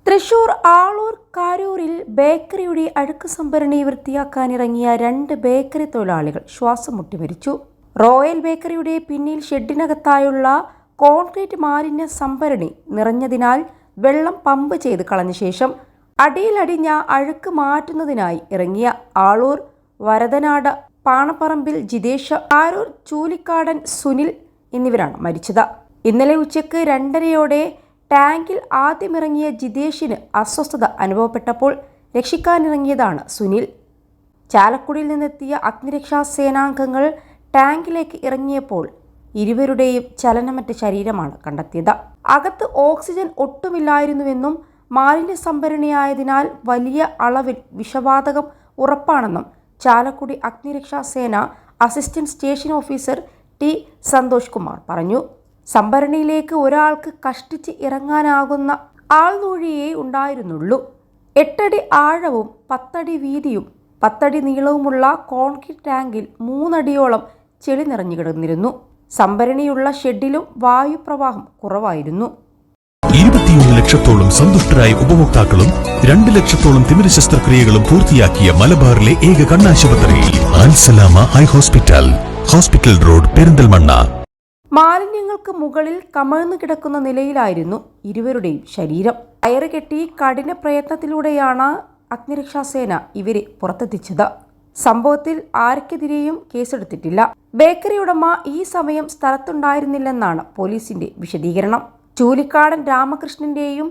തൃശൂർ ആളൂർ കാരൂരിൽ ബേക്കറിയുടെ അഴുക്ക് സംഭരണി വൃത്തിയാക്കാനിറങ്ങിയ 2 ബേക്കറി തൊഴിലാളികൾ ശ്വാസം മുട്ടി മരിച്ചു. റോയൽ ബേക്കറിയുടെ പിന്നിൽ ഷെഡിനകത്തായുള്ള കോൺക്രീറ്റ് മാലിന്യ സംഭരണി നിറഞ്ഞതിനാൽ വെള്ളം പമ്പ് ചെയ്ത് കളഞ്ഞ ശേഷം അടിയിലടിഞ്ഞ അഴുക്ക് മാറ്റുന്നതിനായി ഇറങ്ങിയ ആളൂർ വരദനാട് പാണപ്പറമ്പിൽ ജിതേഷ്, കാരൂർ ചൂലിക്കാടൻ സുനിൽ എന്നിവരാണ് മരിച്ചത്. ഇന്നലെ ഉച്ചയ്ക്ക് 2:30 ടാങ്കിൽ ആദ്യമിറങ്ങിയ ജിതേഷിന് അസ്വസ്ഥത അനുഭവപ്പെട്ടപ്പോൾ രക്ഷിക്കാനിറങ്ങിയതാണ് സുനിൽ. ചാലക്കുടിയിൽ നിന്നെത്തിയ അഗ്നിരക്ഷാ സേനാംഗങ്ങൾ ടാങ്കിലേക്ക് ഇറങ്ങിയപ്പോൾ ഇരുവരുടെയും ചലനമറ്റ ശരീരമാണ് കണ്ടെത്തിയത്. അകത്ത് ഓക്സിജൻ ഒട്ടുമില്ലായിരുന്നുവെന്നും മാലിന്യ സംഭരണിയായതിനാൽ വലിയ അളവിൽ വിഷവാതകം ഉറപ്പാണെന്നും ചാലക്കുടി അഗ്നിരക്ഷാ സേന assistant station officer T Santhosh Kumar പറഞ്ഞു. സംഭരണിയിലേക്ക് ഒരാൾക്ക് കഷ്ടിച്ച് ഇറങ്ങാനാകുന്ന ആൾനൂഴിയേ ഉണ്ടായിരുന്നുള്ളൂ. 8 അടി ആഴവും 10 അടി വീതിയും 10 അടി നീളവുമുള്ള കോൺക്രീറ്റ് ടാങ്കിൽ 3 അടിയോളം ചെളി നിറഞ്ഞു കിടന്നിരുന്നു. സംഭരണിയുള്ള ഷെഡിലും വായുപ്രവാഹം കുറവായിരുന്നു. 21 ലക്ഷത്തോളം സന്തുഷ്ടരായ ഉപഭോക്താക്കളും 2 ലക്ഷത്തോളം തിമിര ശസ്ത്രക്രിയകളും പൂർത്തിയാക്കിയ മലബാറിലെ ഏക കണ്ണാശുപത്രി Alsalama eye hospital, hospital road, Perinthalmanna. മാലിന്യങ്ങൾക്ക് മുകളിൽ കമഴ്ന്നു കിടക്കുന്ന നിലയിലായിരുന്നു ഇരുവരുടെയും ശരീരം. കയറ് കെട്ടി കഠിന പ്രയത്നത്തിലൂടെയാണ് അഗ്നിരക്ഷാസേന ഇവരെ പുറത്തെത്തിച്ചത്. സംഭവത്തിൽ ആർക്കെതിരെയും കേസെടുത്തിട്ടില്ല. ബേക്കറി ഉടമ ഈ സമയം സ്ഥലത്തുണ്ടായിരുന്നില്ലെന്നാണ് പോലീസിന്റെ വിശദീകരണം. ചൂലിക്കാടൻ രാമകൃഷ്ണന്റെയും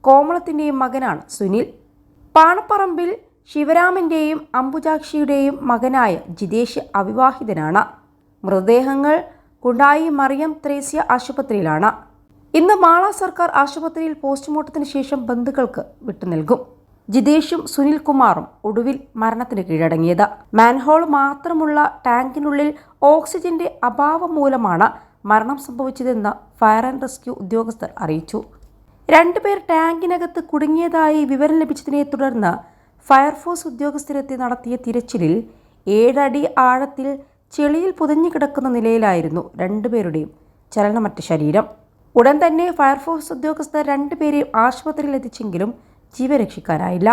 കോമളത്തിന്റെയും മകനാണ് സുനിൽ. പാണപ്പറമ്പിൽ ശിവരാമന്റെയും അംബുജാക്ഷിയുടെയും മകനായ ജിതേഷ് അവിവാഹിതനാണ്. മൃതദേഹങ്ങൾ കുണ്ടായി മറിയം ത്രേസ്യ ആശുപത്രിയിലാണ്. ഇന്ന് മാള സർക്കാർ ആശുപത്രിയിൽ പോസ്റ്റ്മോർട്ടത്തിന് ശേഷം ബന്ധുക്കൾക്ക് വിട്ടുനൽകും. ജിതേഷും സുനിൽ കുമാറും ഒടുവിൽ മരണത്തിന് കീഴടങ്ങിയത്. മാൻഹോൾ മാത്രമുള്ള ടാങ്കിനുള്ളിൽ ഓക്സിജന്റെ അഭാവം മൂലമാണ് മരണം സംഭവിച്ചതെന്ന് ഫയർ ആൻഡ് റെസ്ക്യൂ ഉദ്യോഗസ്ഥർ അറിയിച്ചു. 2 പേർ ടാങ്കിനകത്ത് കുടുങ്ങിയതായി വിവരം ലഭിച്ചതിനെ തുടർന്ന് ഫയർഫോഴ്സ് ഉദ്യോഗസ്ഥരെത്തി നടത്തിയ തിരച്ചിലിൽ 7 അടി ആഴത്തിൽ ചെളിയിൽ പുതഞ്ഞു കിടക്കുന്ന നിലയിലായിരുന്നു 2 പേരുടെയും ചലനമറ്റ ശരീരം. ഉടൻ തന്നെ ഫയർഫോഴ്സ് ഉദ്യോഗസ്ഥർ 2 പേരെയും ആശുപത്രിയിൽ എത്തിച്ചെങ്കിലും ജീവൻ രക്ഷിക്കാനായില്ല.